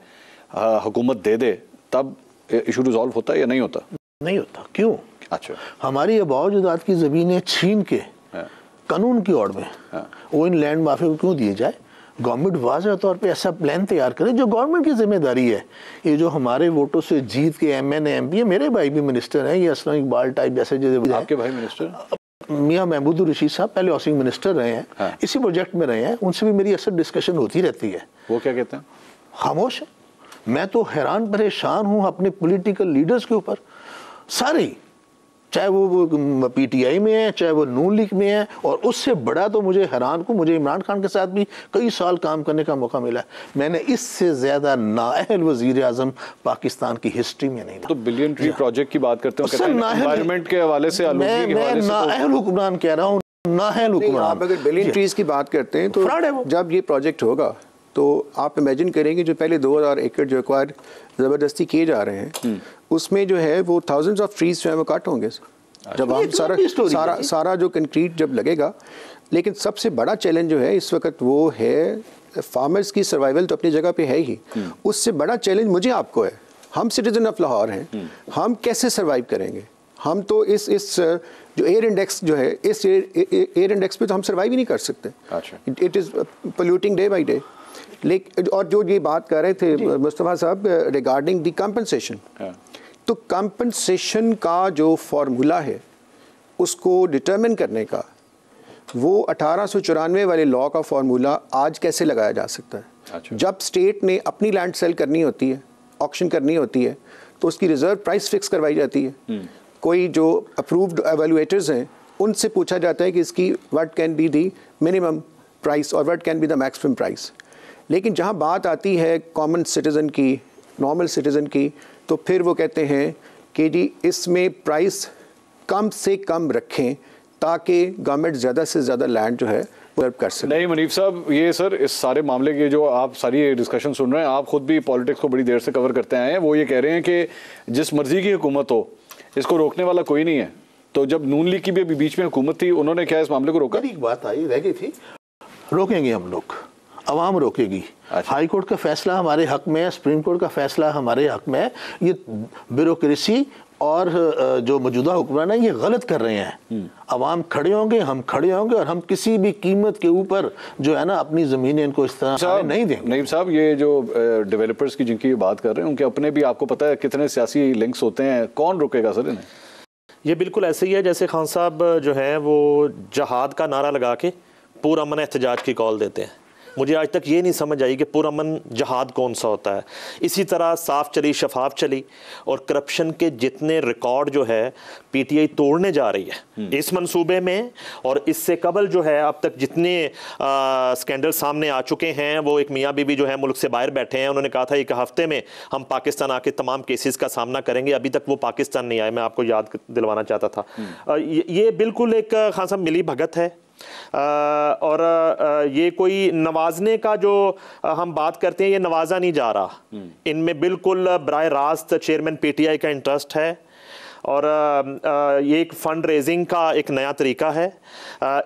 A: हुकूमत दे दे, तब इशू रिजॉल्व होता है या नहीं होता?
E: नहीं होता। क्यों?
A: अच्छा,
E: हमारी अबाउजात की ज़मीनें छीन के कानून की ओर में वो इन लैंड माफिया को क्यों दिए जाए? गवर्नमेंट वाज़ेह तौर पे ऐसा प्लान तैयार करे जो गवर्नमेंट की जिम्मेदारी है। ये जो हमारे वोटों से जीत के MNA MP, मेरे भाई भी मिनिस्टर हैं, ये असलम इकबाल टाइप जैसे जो
A: आपके भाई मिनिस्टर
E: मियाँ महमूद रशीद साहब पहले हाउसिंग मिनिस्टर रहे हैं, इसी प्रोजेक्ट में रहे हैं, उनसे भी मेरी अक्सर डिस्कशन होती रहती है।
A: वो क्या कहते हैं?
E: खामोश है। मैं तो हैरान परेशान हूँ अपने पॉलिटिकल लीडर्स के ऊपर, सारे, चाहे वो PTI में है, चाहे वो नून लीग में है, और उससे बड़ा तो मुझे हैरान को मुझे इमरान खान के साथ भी कई साल काम करने का मौका मिला है। मैंने इससे ज़्यादा नाअहल वज़ीर आज़म पाकिस्तान की हिस्ट्री में नहीं।
A: तो बिलियन ट्री प्रोजेक्ट की बात करते हैं, एनवायरनमेंट के हवाले से,
E: मैं नाअहल हुक्मरान कह रहा हूँ, नाअहल हुक्मरान।
D: आप अगर बिलियन ट्रीज की बात करते हैं तो जब ये प्रोजेक्ट होगा तो आप इमेजिन करेंगे जो पहले 2000 एकड़ जो एक्वायर ज़बरदस्ती किए जा रहे हैं उसमें जो है वो थाउजेंड्स ऑफ ट्रीज जो है वो कट होंगे जब हम सारा जो कंक्रीट जब लगेगा। लेकिन सबसे बड़ा चैलेंज जो है इस वक्त वो है, फार्मर्स की सर्वाइवल तो अपनी जगह पे है ही, उससे बड़ा चैलेंज मुझे आपको है। हम सिटीजन ऑफ लाहौर हैं, हम कैसे सर्वाइव करेंगे? हम तो इस जो एयर इंडेक्स जो है, इस एयर इंडेक्स पे तो हम सर्वाइव ही नहीं कर सकते। It is polluting day by day. लेकिन और जो ये बात कर रहे थे मुस्तफा साहब रिगार्डिंग दी कंपनसेशन, तो कंपनसेशन का जो फार्मूला है उसको डिटरमिन करने का वो 1894 वाले लॉ का फार्मूला आज कैसे लगाया जा सकता है? जब स्टेट ने अपनी लैंड सेल करनी होती है, ऑक्शन करनी होती है, तो उसकी रिजर्व प्राइस फिक्स करवाई जाती है। कोई जो अप्रूव्ड एवेलुएटर्स हैं उनसे पूछा जाता है कि इसकी what can be the minimum price और what can be the maximum price. लेकिन जहाँ बात आती है कॉमन सिटीज़न की, नॉर्मल सिटीज़न की, तो फिर वो कहते हैं कि जी इसमें प्राइस कम से कम रखें ताकि गवर्नमेंट ज़्यादा से ज़्यादा लैंड जो है वो कर सके।
A: नहीं मुनीफ साहब, ये सर इस सारे मामले के जो आप सारी डिस्कशन सुन रहे हैं, आप खुद भी पॉलिटिक्स को बड़ी देर से कवर करते आए हैं। वो ये कह रहे हैं कि जिस मर्जी की हुकूमत हो इसको रोकने वाला कोई नहीं है। तो जब नून लीग की भी अभी बीच में हुकूमत थी, उन्होंने क्या इस मामले को रोका?
E: एक बात आई रह गई थी, रोकेंगे हम लोग, अवाम रोकेगी। हाई कोर्ट का फैसला हमारे हक में है, सुप्रीम कोर्ट का फैसला हमारे हक में है। ये ब्यूरोक्रेसी और जो मौजूदा हुक्मरान है ये गलत कर रहे हैं। अवाम खड़े होंगे, हम खड़े होंगे, और हम किसी भी कीमत के ऊपर जो है ना अपनी ज़मीनें इनको इस तरह नहीं देंगे।
A: नहीं साहब, ये जो डेवलपर्स की जिनकी बात कर रहे हैं उनके अपने भी आपको पता है कितने सियासी लिंक्स होते हैं, कौन रोकेगा सर इन्हें?
F: ये बिल्कुल ऐसे ही है जैसे खान साहब जो हैं वो जहाद का नारा लगा के पुरअमन एहतजाज की कॉल देते हैं। मुझे आज तक ये नहीं समझ आई कि पुरअमन जहाद कौन सा होता है। इसी तरह साफ चली, शफाफ चली, और करप्शन के जितने रिकॉर्ड जो है PTI तोड़ने जा रही है इस मंसूबे में, और इससे कबल जो है अब तक जितने स्कैंडल सामने आ चुके हैं, वो एक मियाँ बीबी जो है मुल्क से बाहर बैठे हैं, उन्होंने कहा था एक हफ्ते में हम पाकिस्तान आके तमाम केसेस का सामना करेंगे। अभी तक वो पाकिस्तान नहीं आए। मैं आपको याद दिलवाना चाहता था। ये बिल्कुल एक खान साहब मिली भगत है। और ये कोई नवाजने का जो हम बात करते हैं, ये नवाजा नहीं जा रहा। इनमें बिल्कुल बराह रास्त चेयरमैन PTI का इंटरेस्ट है, और ये एक फंड रेजिंग का एक नया तरीका है।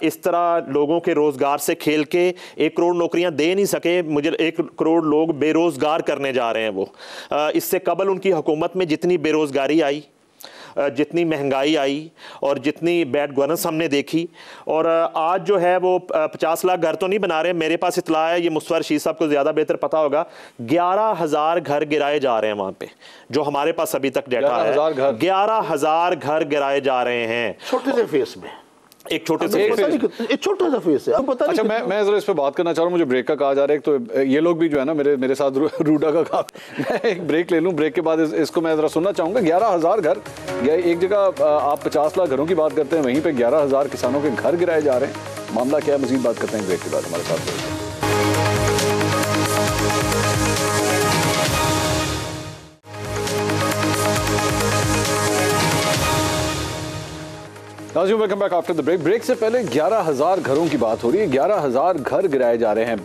F: इस तरह लोगों के रोज़गार से खेल के 1 करोड़ नौकरियां दे नहीं सके, मुझे 1 करोड़ लोग बेरोज़गार करने जा रहे हैं वो। इससे कबल उनकी हुकूमत में जितनी बेरोज़गारी आई, जितनी महंगाई आई और जितनी बैड गवर्नेंस हमने देखी, और आज जो है वो 50 लाख घर तो नहीं बना रहे, मेरे पास इतला है, ये मुस्तफा रशीद साहब को ज़्यादा बेहतर पता होगा, 11,000 घर गिराए जा रहे हैं वहाँ पे, जो हमारे पास अभी तक डेटा है। 11,000 घर गिराए जा रहे हैं
E: छोटे से फेस में,
F: एक छोटे से
E: एक छोटा सा फेस है। अब पता
A: अच्छा, मैं जरा इस पे बात करना चाह रहा हूँ, मुझे ब्रेक का कहा जा रहा है, तो ये लोग भी जो है ना मेरे साथ रूडा का काम, मैं एक ब्रेक ले लूँ, ब्रेक के बाद इसको मैं जरा सुनना चाहूँगा। 11,000 घर, या एक जगह आप 50 लाख घरों की बात करते हैं, वहीं पे 11,000 किसानों के घर गिराए जा रहे हैं। मामला क्या है, मजीद बात करते हैं ब्रेक के बाद, हमारे साथ। नाज़रीन, welcome back after the break. Break से पहले 11,000 घरों की बात हो रही है, 11,000 घर गिराए जा रहे हैं।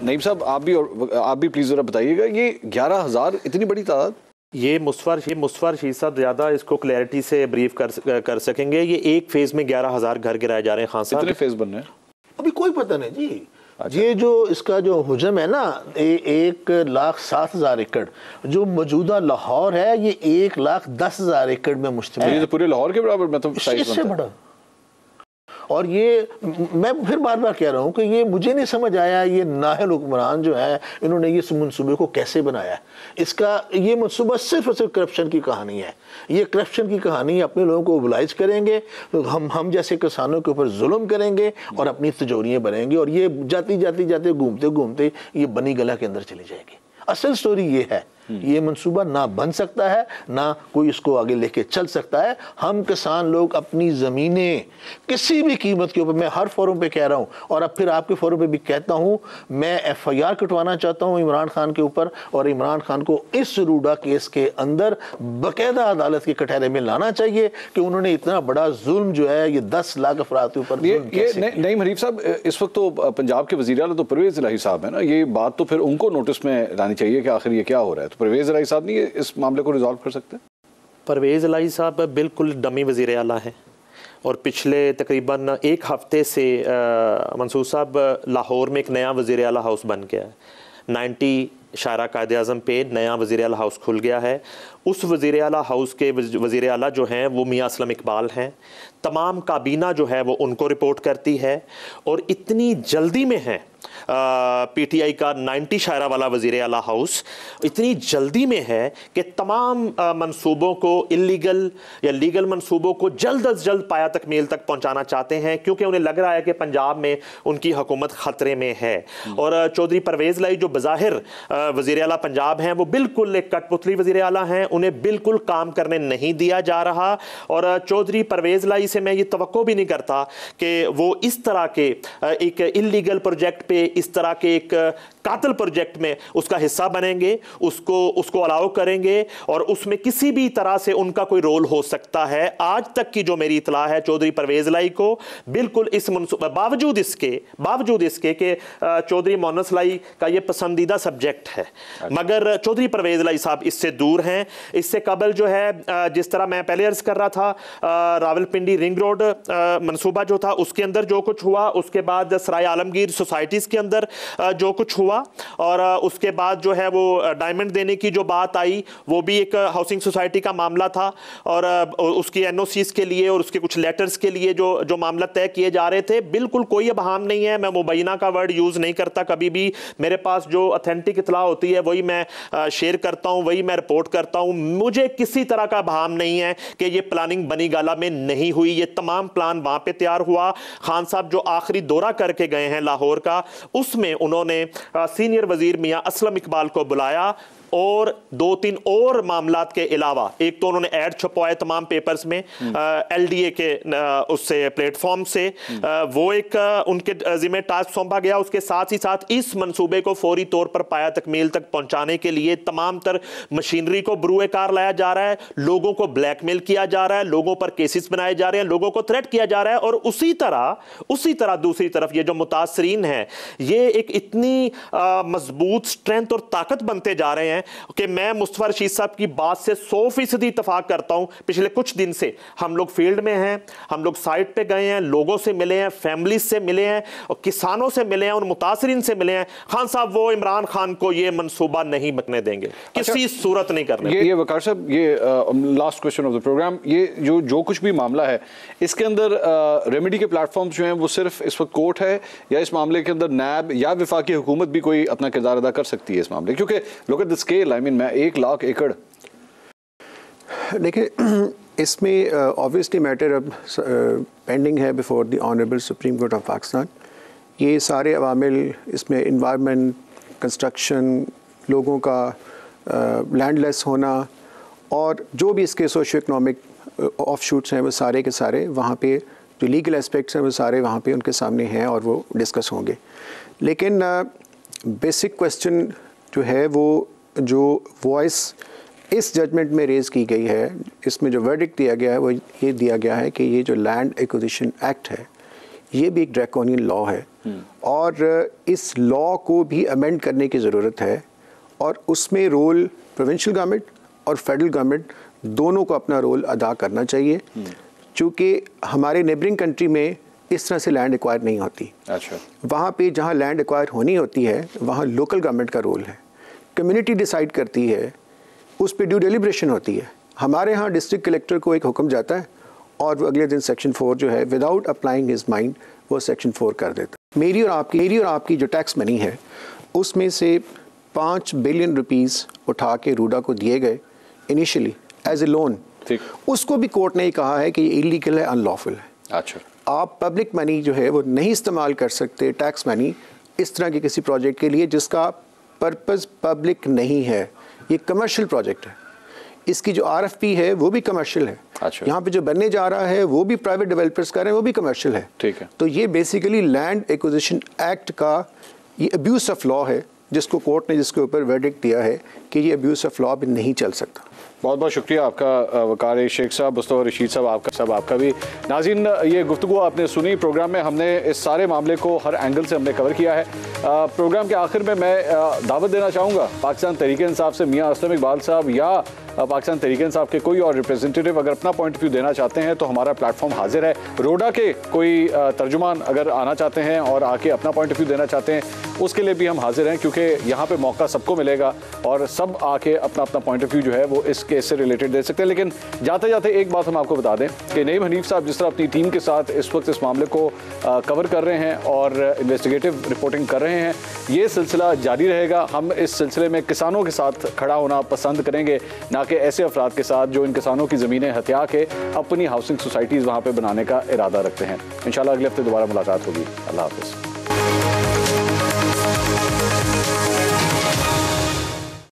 A: नईम साहब, आप भी प्लीज जरा बताइएगा, ये 11,000 इतनी बड़ी तादाद?
F: ये मुस्तफा रशीद साहब ज़्यादा इसको क्लैरिटी से ब्रीफ कर सकेंगे। ये एक फेज में 11,000 घर गिराए जा रहे हैं। खान साहब,
A: कितने फेज बन रहे हैं
E: अभी कोई पता नहीं जी। अच्छा। ये जो इसका जो हुजम है ना, 1,07,000 एकड़ जो मौजूदा लाहौर है, ये 1,10,000 एकड़ में मुश्तमिल है।
A: ये तो पूरे लाहौर के बराबर, मैं तो
E: इससे बड़ा। और ये मैं फिर बार बार कह रहा हूँ कि ये मुझे नहीं समझ आया, ये नाहल हुक्मरान जो है इन्होंने ये मंसूबे को कैसे बनाया। इसका ये मंसूबा सिर्फ और सिर्फ करप्शन की कहानी है। ये करप्शन की कहानी अपने लोगों को मोबिलाइज करेंगे, तो हम जैसे किसानों के ऊपर जुल्म करेंगे और अपनी तिजोरियाँ भरेंगे, और ये जाते घूमते घूमते ये बनी गला के अंदर चली जाएगी। असल स्टोरी ये है, ये मंसूबा ना बन सकता है, ना कोई इसको आगे लेके चल सकता है। हम किसान लोग अपनी ज़मीनें किसी भी कीमत के ऊपर, मैं हर फोरम पे कह रहा हूँ और अब फिर आपके फोरम पे भी कहता हूँ, मैं FIR कटवाना चाहता हूँ इमरान खान के ऊपर, और इमरान खान को इस रूडा केस के अंदर बाकायदा अदालत के कटहरे में लाना चाहिए कि उन्होंने इतना बड़ा जुल्म जो है, ये 10 लाख अफराद के ऊपर।
A: नईम हनीफ साहब, इस वक्त तो पंजाब के वज़ीर आला तो परवेज़ इलाही साहब है ना, ये बात तो फिर उनको नोटिस में लानी चाहिए कि आखिर ये क्या हो रहा है। परवेज़ इलाही साहब नहीं इस मामले को रिजॉल्व कर सकते?
F: परवेज़ इलाही साहब बिल्कुल डमी वज़ीर आला हैं, और पिछले तकरीबन एक हफ्ते से मंसूर साहब लाहौर में एक नया वज़ीर आला हाउस बन गया है। 90 शारा कायदे आज़म पे नया वज़ीर आला हाउस खुल गया है। उस वज़ीर आला हाउस के वज़ीर आला जो हैं वो मियाँ असलम इकबाल हैं। तमाम काबीना जो है वो उनको रिपोर्ट करती है, और इतनी जल्दी में है PTI का 90 शायरा वाला वज़ीर आला हाउस इतनी जल्दी में है कि तमाम मंसूबों को, इलीगल या लीगल मंसूबों को जल्द अज जल्द पाया तकमील तक पहुंचाना चाहते हैं, क्योंकि उन्हें लग रहा है कि पंजाब में उनकी हुकूमत ख़तरे में है। और चौधरी परवेज़ इलाही जो बज़ाहिर वज़ीर आला पंजाब हैं, वो बिल्कुल एक कठपुतली वज़ीर आला हैं, उन्हें बिल्कुल काम करने नहीं दिया जा रहा। और चौधरी परवेज़ इलाही से मैं ये तवक्को भी नहीं करता कि वो इस तरह के एक इलीगल प्रोजेक्ट पे, इस तरह के एक कातिल प्रोजेक्ट में उसका हिस्सा बनेंगे, उसको अलाउ करेंगे, और उसमें किसी भी तरह से उनका कोई रोल हो सकता है। आज तक की जो मेरी इतला है, चौधरी परवेज़ इलाही को बिल्कुल इस बावजूद इसके कि चौधरी मोहन्नस इलाही का ये पसंदीदा सब्जेक्ट है, मगर चौधरी परवेज़ इलाही साहब इससे दूर हैं। इससे कबल जो है, जिस तरह मैं पहले अर्ज कर रहा था, रावलपिंडी रिंग रोड मनसूबा जो था उसके अंदर जो कुछ हुआ, उसके बाद सराय आलमगीर सोसाइटीज़ के अंदर जो कुछ हुआ, और उसके बाद जो है वो डायमंड देने की जो बात आई, वो भी एक हाउसिंग सोसाइटी का मामला था, और उसकी NOCs के लिए और उसके कुछ लेटर्स के लिए जो मामला तय किए जा रहे थे, बिल्कुल कोई अबहाम नहीं है। मैं मुबैना का वर्ड यूज़ नहीं करता कभी भी, मेरे पास जो ऑथेंटिक इतला होती है वही मैं शेयर करता हूँ, वही मैं रिपोर्ट करता हूँ। मुझे किसी तरह का अबहाम नहीं है कि ये प्लानिंग बनी गाला में नहीं हुई, ये तमाम प्लान वहाँ पे तैयार हुआ। खान साहब जो आखिरी दौरा करके गए हैं लाहौर का, उसमें उन्होंने सीनियर वजीर मियां असलम इकबाल को बुलाया, और 2-3 और मामलात के अलावा, एक तो उन्होंने ऐड छपवाए तमाम पेपर्स में LDA के उससे प्लेटफॉर्म से, वो एक उनके जिम्मे टास्क सौंपा गया। उसके साथ ही साथ इस मंसूबे को फौरी तौर पर पाया तकमील तक पहुंचाने के लिए तमाम तर मशीनरी को बरूए कार लाया जा रहा है, लोगों को ब्लैकमेल किया जा रहा है, लोगों पर केसेस बनाए जा रहे हैं, लोगों को थ्रेट किया जा रहा है। और उसी तरह दूसरी तरफ ये जो मुतासरीन हैं, ये एक इतनी मजबूत स्ट्रेंथ और ताकत बनते जा रहे हैं कि मैं मुस्तफा रशीद साहब की बात से 100% इत्तेफाक करता हूं। पिछले कुछ दिन से हम लोग फील्ड में हैं, हम लोग साइट पे गए हैं, लोगों से मिले हैं, फैमिली से मिले हैं और किसानों से मिले हैं और मुतासरीन से मिले हैं। खान साहब वो इमरान खान को ये मंसूबा नहीं बनने देंगे, किसी सूरत नहीं करने।
A: ये वकार साहब, ये last question of the programme, ये जो कुछ भी मामला है इसके अंदर रेमेडी के प्लेटफॉर्म्स जो हैं वो सिर्फ इस वक्त कोर्ट है, या इस मामले के अंदर नैब या वफाकी हुकूमत भी कोई अपना किरदार अदा कर सकती है इस मामले? क्योंकि look at the scale, I mean मैं 1 लाख एकड़।
D: देखिए, इसमें ऑब्वियसली मैटर अब पेंडिंग है before the honourable supreme court of Pakistan. ये सारे अवामिल, इसमें इन्वायरमेंट, कंस्ट्रक्शन, लोगों का लैंडलेस होना और जो भी इसके सोशो इकनॉमिक ऑफ शूट्स हैं वो सारे के सारे वहाँ पे, जो लीगल एस्पेक्ट्स हैं वो सारे वहाँ पे उनके सामने हैं और वो डिस्कस होंगे। लेकिन बेसिक क्वेश्चन जो है वो जो वॉइस इस जजमेंट में रेज़ की गई है, इसमें जो वर्डिक्ट दिया गया है वो ये दिया गया है कि ये जो लैंड एक्विजिशन एक्ट है ये भी एक ड्रैकोनियन लॉ है और इस लॉ को भी अमेंड करने की ज़रूरत है और उसमें रोल प्रोविंशियल गवर्नमेंट और फेडरल गवर्नमेंट दोनों को अपना रोल अदा करना चाहिए, चूँकि हमारे नेबरिंग कंट्री में इस तरह से लैंड एक्वायर नहीं होती।
A: अच्छा,
D: वहाँ पे जहाँ लैंड एक्वायर होनी होती है वहाँ लोकल गवर्नमेंट का रोल है, कम्युनिटी डिसाइड करती है, उस पर ड्यू डेलिब्रेशन होती है। हमारे यहाँ डिस्ट्रिक्ट कलेक्टर को एक हुक्म जाता है और वो अगले दिन सेक्शन 4 जो है विदाउट अप्लाइंग हिज माइंड वो सेक्शन 4 कर देता है। मेरी और आपकी जो टैक्स मनी है उसमें से 5 बिलियन रुपीस उठा के रूडा को दिए गए इनिशियली एज ए लोन। उसको भी कोर्ट ने कहा है कि ये इलीगल है, अनलॉफुल है।
A: अच्छा,
D: आप पब्लिक मनी जो है वो नहीं इस्तेमाल कर सकते, टैक्स मनी, इस तरह के किसी प्रोजेक्ट के लिए जिसका पर्पस पब्लिक नहीं है। ये कमर्शियल प्रोजेक्ट है, इसकी जो RFP है वो भी कमर्शियल है।
A: अच्छा,
D: यहाँ पे जो बनने जा रहा है वो भी प्राइवेट डेवलपर्स कर रहे हैं, वो भी कमर्शियल है।
A: ठीक है।
D: तो ये बेसिकली लैंड एक्विजिशन एक्ट का ये अब्यूज़ ऑफ लॉ है, जिसको कोर्ट ने जिसके ऊपर वर्डिक्ट दिया है कि ये अब्यूज़ ऑफ लॉ भी नहीं चल सकता।
A: बहुत बहुत शुक्रिया आपका वकार शेख साहब, मुस्तफा रशीद साहब, आपका भी। नाज़रीन, ये गुफ्तगू आपने सुनी। प्रोग्राम में हमने इस सारे मामले को हर एंगल से हमने कवर किया है। प्रोग्राम के आखिर में मैं दावत देना चाहूँगा पाकिस्तान तहरीक इंसाफ से मियाँ असलम इकबाल साहब या पाकिस्तान तहरीक इंसाफ के कोई और रिप्रेजेंटेटिव अगर अपना पॉइंट ऑफ व्यू देना चाहते हैं तो हमारा प्लेटफॉर्म हाजिर है। रोडा के कोई तर्जुमान अगर आना चाहते हैं और आके अपना पॉइंट ऑफ व्यू देना चाहते हैं उसके लिए भी हम हाजिर हैं, क्योंकि यहाँ पे मौका सबको मिलेगा और सब आके अपना पॉइंट ऑफ व्यू जो है वो इस केस से रिलेटेड दे सकते हैं। लेकिन जाते जाते एक बात हम आपको बता दें कि नईम हनीफ साहब जिस तरह अपनी टीम के साथ इस वक्त इस मामले को कवर कर रहे हैं और इन्वेस्टिगेटिव रिपोर्टिंग कर रहे हैं, ये सिलसिला जारी रहेगा। हम इस सिलसिले में किसानों के साथ खड़ा होना पसंद करेंगे, ना कि ऐसे अफराद के साथ जो इन किसानों की ज़मीनें हत्या के अपनी हाउसिंग सोसाइटीज़ वहाँ पर बनाने का इरादा रखते हैं। इंशाल्लाह अगले हफ्ते दोबारा मुलाकात होगी। अल्लाह हाफ़िज़।